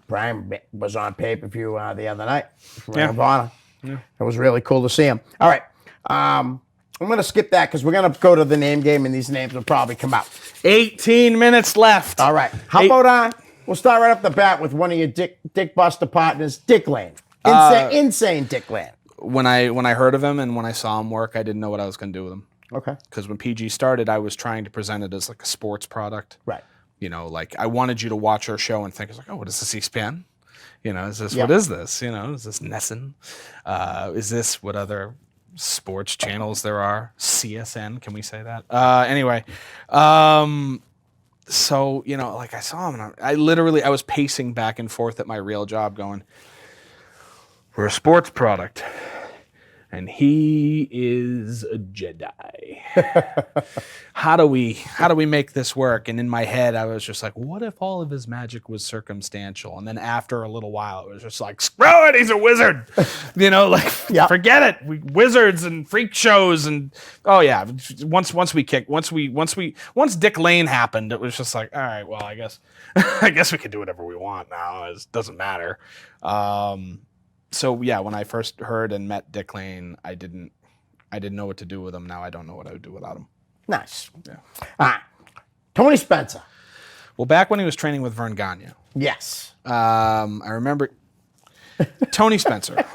Brian was on pay-per-view the other night. Ring of Honor. Yeah. It was really cool to see him. All right. I'm going to skip that because we're going to go to the name game, and these names will probably come out. 18 minutes left. All right. How about we'll start right off the bat with one of your Dick Buster partners, Dick Lane. Insane Dick Lane. When I heard of him and when I saw him work, I didn't know what I was going to do with him. Okay. Because when PG started, I was trying to present it as like a sports product. Right. Like I wanted you to watch our show and think, it's like, oh, what is this, ESPN? Is this, what is this? Is this Nesson? Is this what other sports channels there are? CSN, can we say that? Anyway, so, like I saw him and I was pacing back and forth at my real job going, we're a sports product. and he is a Jedi. How do we make this work? And in my head, I was just like, what if all of his magic was circumstantial? And then after a little while, it was just like, screw it, he's a wizard. Like, Yeah. forget it. Wizards and freak shows and yeah. Once Dick Lane happened, it was just like, all right, well, I guess we can do whatever we want now. It doesn't matter. So yeah, when I first heard and met Dick Lane, I didn't know what to do with him. Now I don't know what I would do without him. Nice. Yeah. All right. Tony Spencer. Well, back when he was training with Vern Gagne, Yes. I remember Tony Spencer.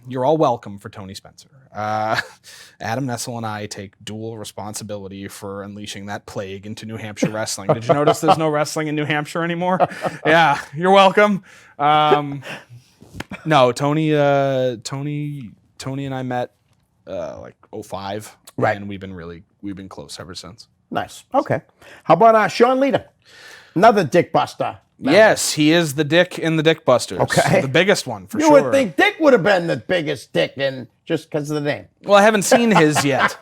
You're all welcome for Tony Spencer. Adam Nessel and I take dual responsibility for unleashing that plague into New Hampshire wrestling. Did you notice there's no wrestling in New Hampshire anymore? Yeah, you're welcome. No, Tony and I met like 2005, right? And we've been close ever since. Nice. Okay. How about Sean Leader, another Dick Buster? Yes, he is the Dick in the Dick Busters. Okay. The biggest one, for you sure. You would think Dick would have been the biggest Dick just because of the name. Well, I haven't seen his yet.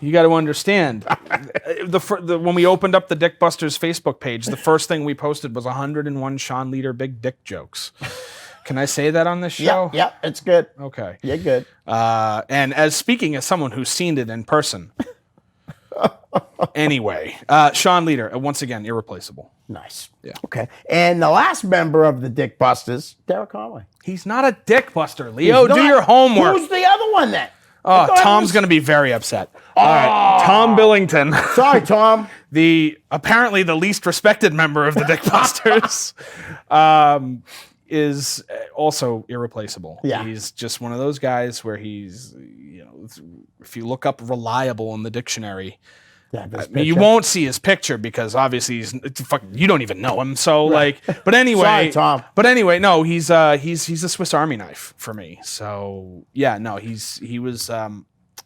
You got to understand. When we opened up the Dick Busters Facebook page, the first thing we posted was 101 Sean Leader big dick jokes. Can I say that on this show? Yeah, it's good. Okay. You're good. And speaking as someone who's seen it in person. Anyway, Sean Leader, once again, irreplaceable. Nice. Yeah. Okay. And the last member of the Dick Busters, Derek Conway. He's not a Dick Buster, Leo. Do your homework. Who's the other one then? Oh, Tom's going to be very upset. All right, Tom Billington. Sorry, Tom. Apparently the least respected member of the Dick Busters is also irreplaceable. Yeah. He's just one of those guys where he's, if you look up reliable in the dictionary, you won't see his picture because obviously you don't even know him. So right. but anyway, sorry, Tom. But anyway, no, he's a Swiss Army knife for me. So yeah, no, he was.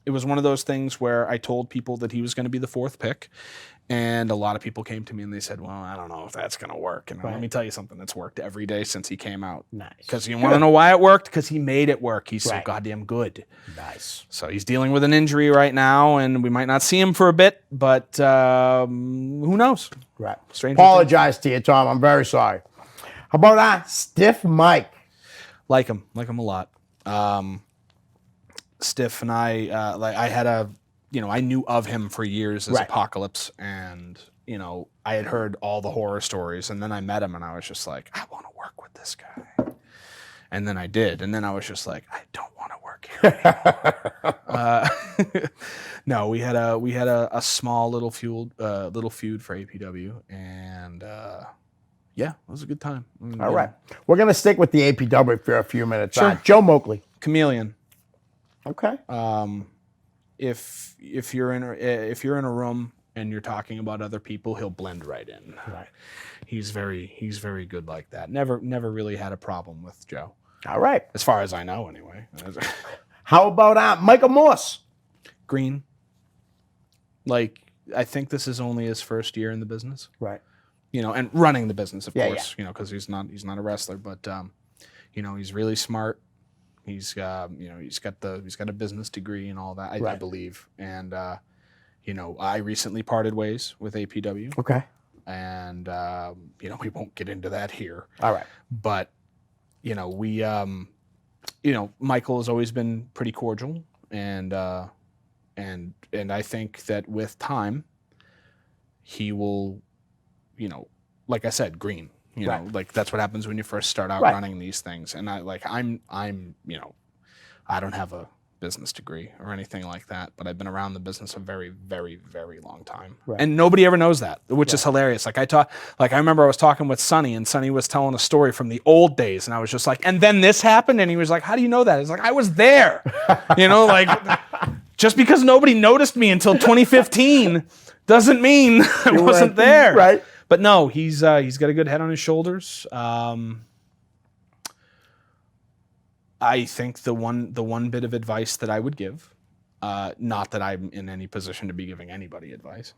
It was one of those things where I told people that he was going to be the fourth pick, and a lot of people came to me and they said, "Well, I don't know if that's going to work." And let me tell you something that's worked every day since he came out. Nice. Because you want to know why it worked? Because he made it work. He's so goddamn good. Nice. So he's dealing with an injury right now, and we might not see him for a bit, but who knows? Right. Apologize to you, Tom. I'm very sorry. How about Stiff Mike? Like him a lot. Stiff and I had I knew of him for years as Apocalypse, and I had heard all the horror stories, and then I met him and I was just like, I want to work with this guy. And then I did, and then I was just like, I don't want to work here anymore. No, we had a small little feud for APW, and yeah, it was a good time. All right, we're gonna stick with the APW for a few minutes. Sure. Joe Moakley, Chameleon. Okay. If you're in a room and you're talking about other people, he'll blend right in. Right. He's very good like that. Never really had a problem with Joe. All right. As far as I know, anyway. How about Michael Morse? Green. I think this is only his first year in the business. Right. And running the business, of course. Yeah. Because he's not a wrestler, but he's really smart. He's he's got a business degree and all that, I believe. And I recently parted ways with APW. Okay. And we won't get into that here. All right. But we Michael has always been pretty cordial, and I think that with time he will, like I said, green. That's what happens when you first start out running these things. And I'm I don't have a business degree or anything like that, but I've been around the business a very, very, very long time. Right. And nobody ever knows that, which is hilarious. I remember I was talking with Sonny, and Sonny was telling a story from the old days, and I was just like, and then this happened, and he was like, how do you know that? It's like, I was there. Just because nobody noticed me until 2015 doesn't mean I wasn't there. Right. But no, he's got a good head on his shoulders. I think the one bit of advice that I would give, not that I'm in any position to be giving anybody advice,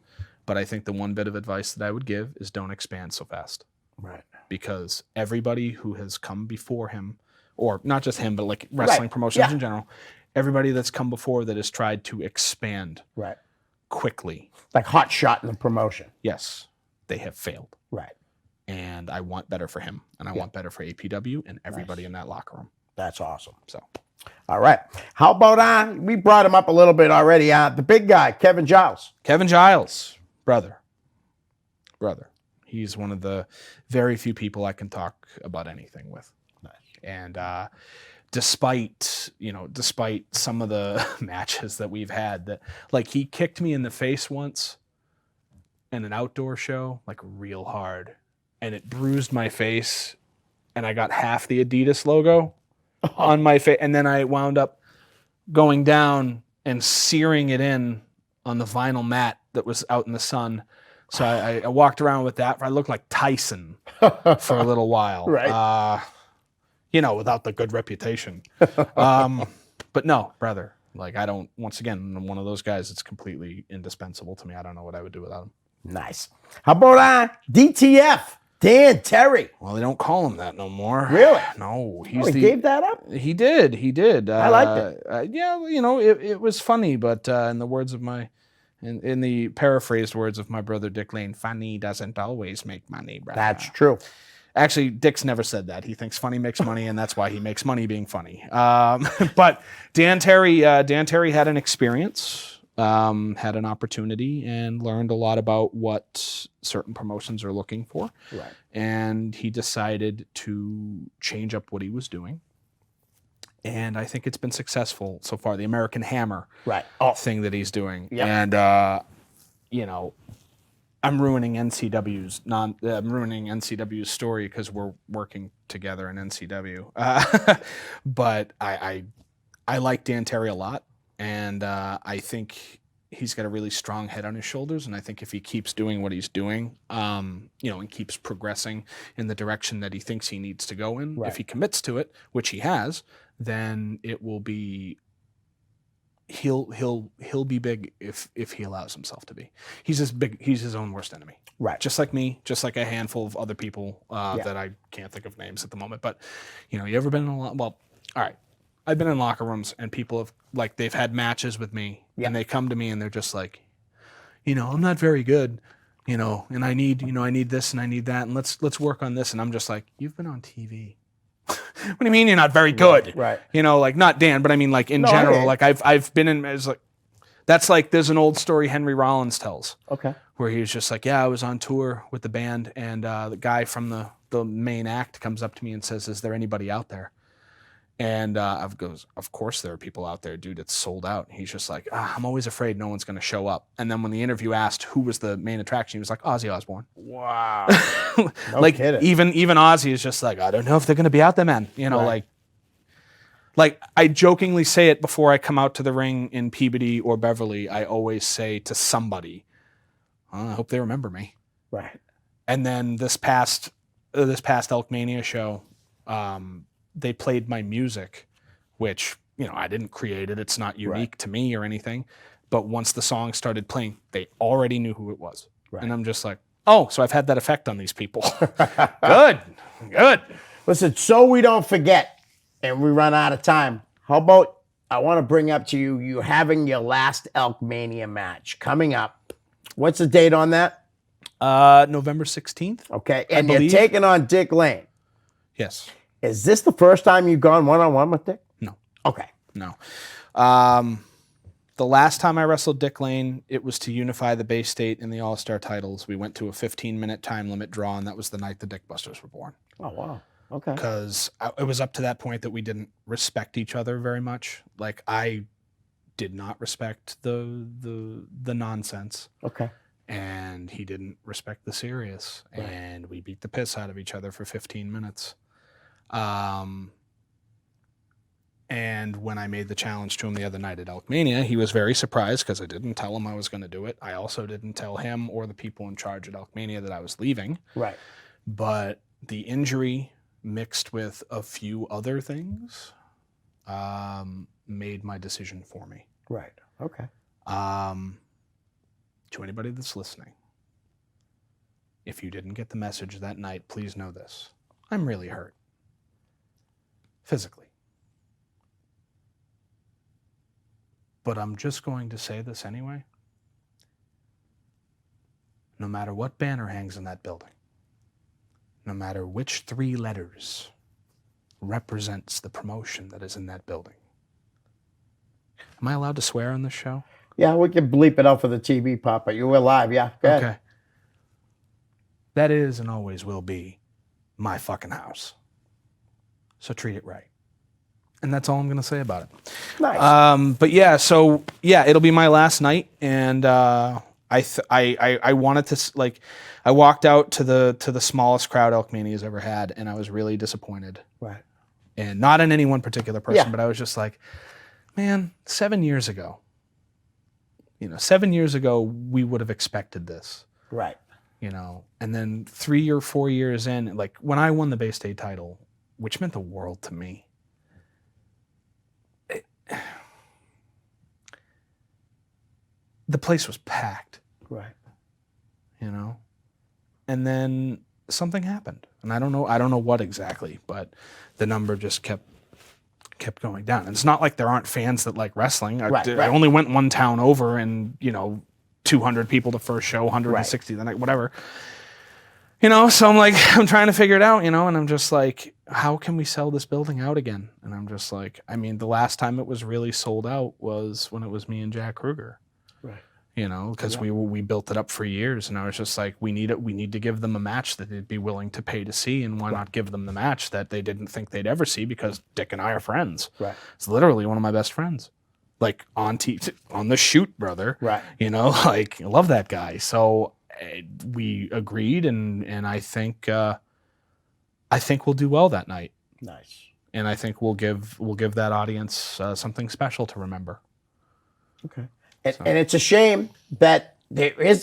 but I think the one bit of advice that I would give is don't expand so fast. Right. Because everybody who has come before him or not just him, but like wrestling promotions Yeah. in general, everybody that's come before that has tried to expand Right. quickly, Like hot shot in the promotion. yes, they have failed. Right. And I want better for him, and I want better for APW and everybody in that locker room. That's awesome. So, All right. How about we brought him up a little bit already. The big guy, Kevin Giles. Kevin Giles, brother. He's one of the very few people I can talk about anything with. Nice. And despite some of the matches that we've had, that like he kicked me in the face once in an outdoor show, like real hard, and it bruised my face, and I got half the Adidas logo on my face, and then I wound up going down and searing it in on the vinyl mat that was out in the sun. So I walked around with that. I looked like Tyson for a little while, Right. Without the good reputation. But no, brother, like I don't. Once again, I'm one of those guys that's completely indispensable to me. I don't know what I would do without him. Nice. How about DTF, Dan Terry? Well, they don't call him that no more. Really? No, He gave that up? He did. I liked it. It was funny, but in the words of in the paraphrased words of my brother Dick Lane, funny doesn't always make money, brother. That's true. Actually, Dick's never said that. He thinks funny makes money, and that's why he makes money being funny. But Dan Terry had an experience, had an opportunity, and learned a lot about what certain promotions are looking for. Right. And he decided to change up what he was doing. And I think it's been successful so far. The American Hammer thing that he's doing. Yep. And, I'm ruining NCW's story because we're working together in NCW. But I like Dan Terry a lot, and I think he's got a really strong head on his shoulders. And I think if he keeps doing what he's doing, and keeps progressing in the direction that he thinks he needs to go in, if he commits to it, which he has, then it will be. He'll be big if he allows himself to be. He's his own worst enemy. Right. Just like me, just like a handful of other people that I can't think of names at the moment. But you ever been in all right. I've been in locker rooms and people have they've had matches with me and they come to me and they're just like, I'm not very good, and I need this and I need that and let's work on this, and I'm just like, you've been on TV. What do you mean you're not very good? Right. Not Dan, but I mean in general. I've been in as that's there's an old story Henry Rollins tells. Okay. Where he was just like, I was on tour with the band, and the guy from the main act comes up to me and says, "Is there anybody out there?" And I goes, "Of course there are people out there, dude. It's sold out." And he's just like, "I'm always afraid no one's going to show up." And then when the interview asked who was the main attraction, he was like, Ozzy Osbourne. Wow. No kidding. Even Ozzy is just like, I don't know if they're going to be out there, man. Like I jokingly say it before I come out to the ring in Peabody or Beverly. I always say to somebody, I hope they remember me. Right. And then this past Elkmania show, they played my music, which, I didn't create it. It's not unique to me or anything. But once the song started playing, they already knew who it was. Right. And I'm just like, oh, so I've had that effect on these people. Good. Listen, so we don't forget and we run out of time, how about I want to bring up to you having your last Elkmania match coming up. What's the date on that? November 16th. Okay, and you're taking on Dick Lane. Yes. Is this the first time you've gone one-on-one with Dick? No. Okay. No. The last time I wrestled Dick Lane, it was to unify the Bay State in the All-Star titles. We went to a 15-minute time limit draw, and that was the night the Dick Busters were born. Oh, wow. Okay. Because it was up to that point that we didn't respect each other very much. I did not respect the nonsense. Okay. And he didn't respect the serious. Right. And we beat the piss out of each other for 15 minutes. And when I made the challenge to him the other night at Elkmania, he was very surprised because I didn't tell him I was going to do it. I also didn't tell him or the people in charge at Elkmania that I was leaving. Right. But the injury mixed with a few other things made my decision for me. Right. Okay. To anybody that's listening, if you didn't get the message that night, please know this. I'm really hurt. physically. But I'm just going to say this anyway. No matter what banner hangs in that building, no matter which 3 letters represents the promotion that is in that building. Am I allowed to swear on this show? Yeah, we can bleep it out for the TV, Papa. You were live, yeah. Go ahead. Okay. That is and always will be my fucking house. So treat it right. And that's all I'm going to say about it. Nice. But yeah, so yeah, it'll be my last night. And I wanted to, like, I walked out to the smallest crowd Elkmania's ever had, and I was really disappointed. Right. And not in any one particular person, Yeah. but I was just like, man, 7 years ago, 7 years ago, we would have expected this. Right. And then 3 or 4 years in, like when I won the Bay State title, which meant the world to me, the place was packed. Right. And then something happened, and I don't know what exactly, but the number just kept going down. And it's not like there aren't fans that like wrestling. I only went one town over, and 200 people the first show, 160 the next, whatever. So I'm like, I'm trying to figure it out, and I'm just like, how can we sell this building out again? And I'm just like, I mean, the last time it was really sold out was when it was me and Jack Kruger. Right. Because we built it up for years, and I was just like, we need to give them a match that they'd be willing to pay to see, and why not give them the match that they didn't think they'd ever see, because Dick and I are friends. Right. It's literally one of my best friends, like on the shoot, brother. Right. Like, I love that guy. So we agreed, and I think we'll do well that night. Nice. And I think we'll give that audience something special to remember. Okay. And it's a shame that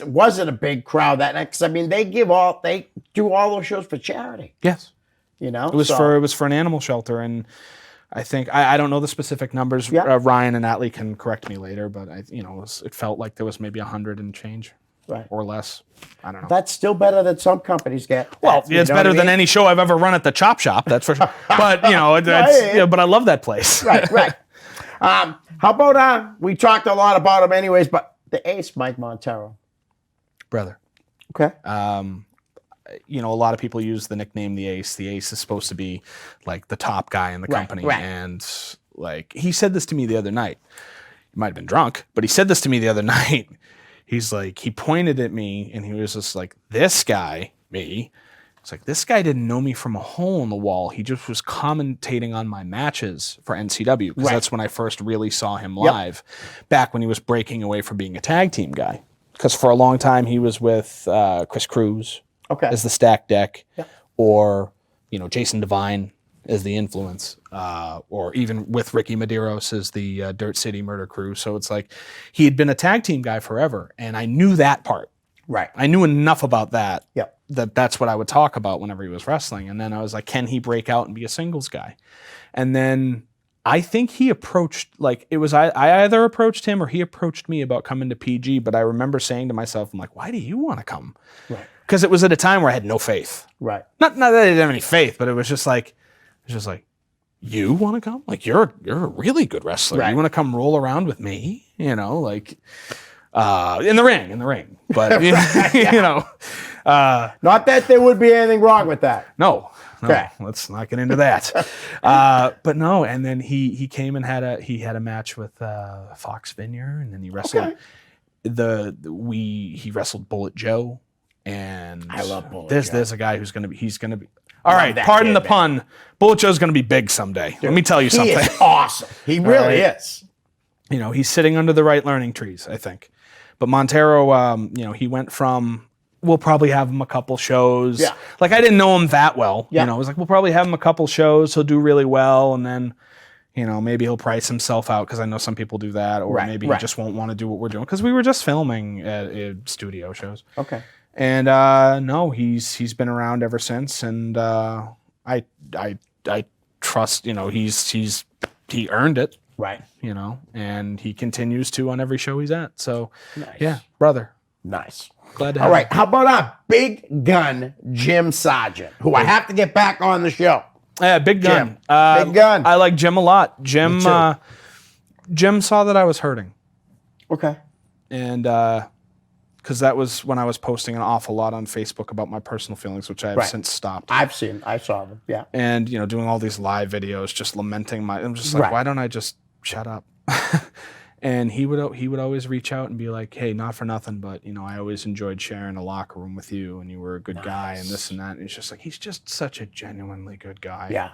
wasn't a big crowd that night, because I mean they do all those shows for charity. Yes. It was for an animal shelter, and I think I don't know the specific numbers. Yeah. Ryan and Atlee can correct me later, but it felt like there was maybe 100 and change, right, or less. I don't know. That's still better than some companies get. Well, it's better than any show I've ever run at the Chop Shop. That's for sure. But but I love that place. Right. How about we talked a lot about him anyways, but the ace, Mike Montero. Brother. Okay. A lot of people use the nickname the Ace. The Ace is supposed to be like the top guy in the company. Right. And like, he said this to me the other night. He might have been drunk, but he said this to me the other night. He's like, he pointed at me and he was just like, this guy, me. It's like, this guy didn't know me from a hole in the wall. He just was commentating on my matches for NCW, because that's when I first really saw him live, back when he was breaking away from being a tag team guy. Because for a long time he was with Chris Cruz as the stack deck, or Jason Devine as the Influence, or even with Ricky Medeiros as the Dirt City Murder Crew. So it's like, he had been a tag team guy forever, and I knew that part. Right. I knew enough about that. Yep. That's what I would talk about whenever he was wrestling. And then I was like, can he break out and be a singles guy? And then I think he approached, like, it was I either approached him or he approached me about coming to PG. But I remember saying to myself, I'm like, why do you want to come? Right. Because it was at a time where I had no faith. Right. Not that I didn't have any faith, but it was just like, you want to come? Like, you're a really good wrestler. Right. You want to come roll around with me? Like, in the ring. But not that there would be anything wrong with that. No, Okay. let's not get into that. But no, and then he came and had a match with Fox Vineyard, and then he wrestled he wrestled Bullet Joe, and I love Bullet Joe. There's a guy he's gonna be. All right, pardon the pun. Bullet Joe's gonna be big someday. Let me tell you something. He is awesome. He really is. He's sitting under the right learning trees, I think. But Montero, he went from, we'll probably have him a couple shows. Yeah. Like, I didn't know him that well. Yeah. I was like, we'll probably have him a couple shows. He'll do really well. And then, maybe he'll price himself out, because I know some people do that. Or maybe he just won't want to do what we're doing, because we were just filming at studio shows. Okay. And no, he's been around ever since. And I trust, he earned it. Right. And he continues to on every show he's at. So, Nice. yeah, brother. Nice. Glad to have All right. him. How about our big gun, Jim Sargent, who I have to get back on the show? Yeah, Big Gun. Big Gun. I like Jim a lot. Jim Me too. Jim saw that I was hurting. Okay. And because that was when I was posting an awful lot on Facebook about my personal feelings, which I have Right. since stopped. I saw them. Yeah. And doing all these live videos, just lamenting I'm just like, Right. why don't I just shut up? And he would always reach out and be like, hey, not for nothing, but I always enjoyed sharing a locker room with you, and you were a good guy, and this and that. And it's just like, he's just such a genuinely good guy. Yeah.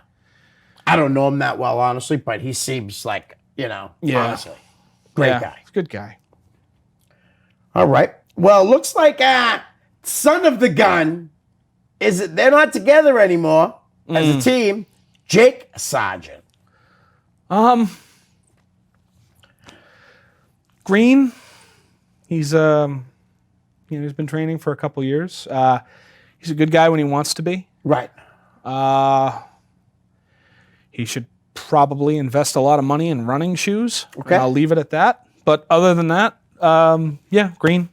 I don't know him that well, honestly, but he seems like, honestly, great guy. He's a good guy. All right. Well, looks like son of the gun they're not together anymore as a team. Jake Sargent. Green, he's he's been training for a couple years. He's a good guy when he wants to be. Right. He should probably invest a lot of money in running shoes. Okay. And I'll leave it at that. But other than that, Green.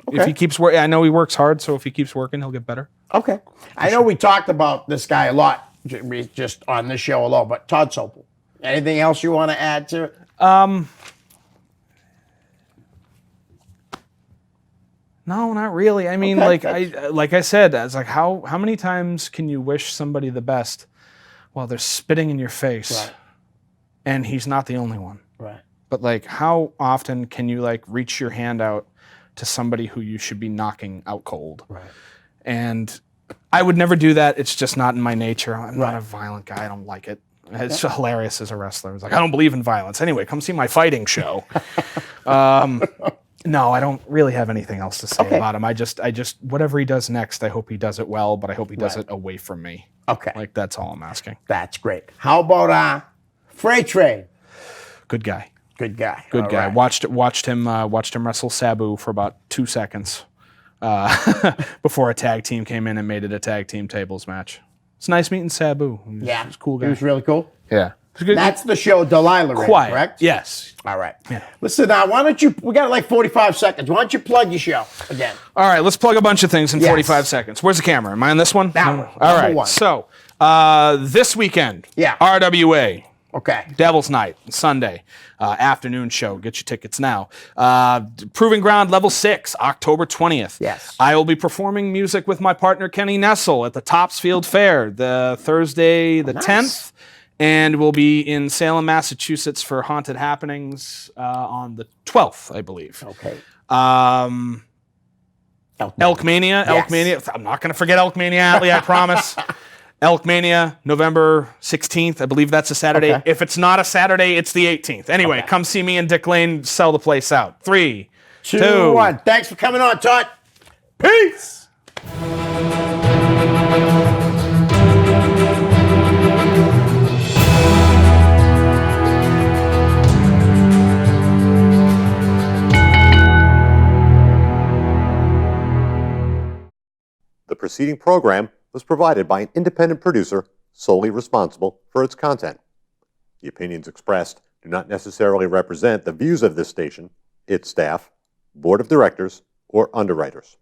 Okay. If he keeps working, I know he works hard, so if he keeps working, he'll get better. Okay. I know we talked about this guy a lot just on this show alone, but Todd Sopel. Anything else you want to add to it? No, not really. I mean, Okay, like I said, it's like how many times can you wish somebody the best while they're spitting in your face? Right. And he's not the only one. Right. But how often can you reach your hand out to somebody who you should be knocking out cold? Right. And I would never do that. It's just not in my nature. I'm not a violent guy. I don't like it. It's hilarious as a wrestler. It's like, I don't believe in violence. Anyway, come see my fighting show. No, I don't really have anything else to say about him. I just whatever he does next, I hope he does it well, but I hope he does it away from me. Okay. That's all I'm asking. That's great. How about Freight Train? Good guy. Good guy. Good All guy. right. Watched him wrestle Sabu for about 2 seconds before a tag team came in and made it a tag team tables match. It's nice meeting Sabu. He's a cool guy. He was really cool. Yeah. That's the show Delilah ran, quiet. correct? Yes. All right. Yeah. Listen, why don't you, we got 45 seconds. Why don't you plug your show again? All right, let's plug a bunch of things in Yes. 45 seconds. Where's the camera? Am I on this one? That one. All right. Number one. So, this weekend, Yeah. RWA, Okay. Devil's Night, Sunday, afternoon show. Get your tickets now. Proving Ground Level 6, October 20th. Yes. I will be performing music with my partner Kenny Nessel at the Topsfield Fair the Thursday the 10th. And we'll be in Salem, Massachusetts for Haunted Happenings on the 12th, I believe. Okay. Elkmania. Yes. Elkmania. I'm not going to forget Elkmania, Atlee, I promise. Elkmania, November 16th. I believe that's a Saturday. Okay. If it's not a Saturday, it's the 18th. Anyway, come see me and Dick Lane sell the place out. 3, 2, 1. Thanks for coming on, Todd. Peace. The preceding program was provided by an independent producer solely responsible for its content. The opinions expressed do not necessarily represent the views of this station, its staff, board of directors, or underwriters.